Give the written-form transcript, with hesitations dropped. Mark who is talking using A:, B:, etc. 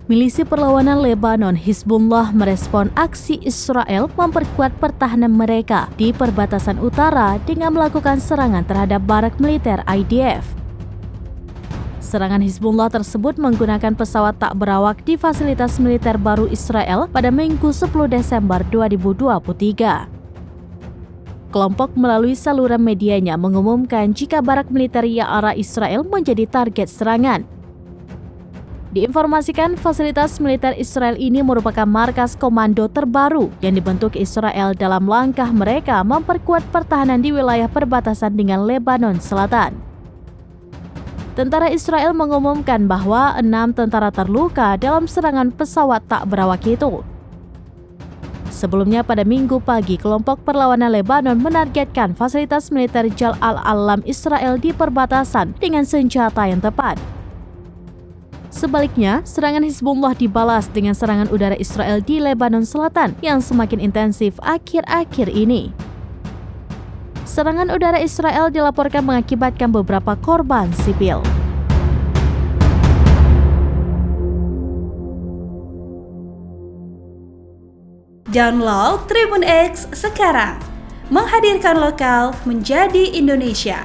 A: Milisi perlawanan Lebanon Hizbullah merespon aksi Israel memperkuat pertahanan mereka di perbatasan utara dengan melakukan serangan terhadap barak militer IDF. Serangan Hizbullah tersebut menggunakan pesawat tak berawak di fasilitas militer baru Israel pada Minggu 10 Desember 2023. Kelompok melalui saluran medianya mengumumkan jika barak militer Ya'ara Israel menjadi target serangan. Diinformasikan fasilitas militer Israel ini merupakan markas komando terbaru yang dibentuk Israel dalam langkah mereka memperkuat pertahanan di wilayah perbatasan dengan Lebanon Selatan. Tentara Israel mengumumkan bahwa 6 tentara terluka dalam serangan pesawat tak berawak itu. Sebelumnya pada Minggu pagi, kelompok perlawanan Lebanon menargetkan fasilitas militer Jal al-Alam Israel di perbatasan dengan senjata yang tepat. Sebaliknya, serangan Hizbullah dibalas dengan serangan udara Israel di Lebanon Selatan yang semakin intensif akhir-akhir ini. Serangan udara Israel dilaporkan mengakibatkan beberapa korban sipil.
B: Download Tribun X sekarang, menghadirkan lokal menjadi Indonesia.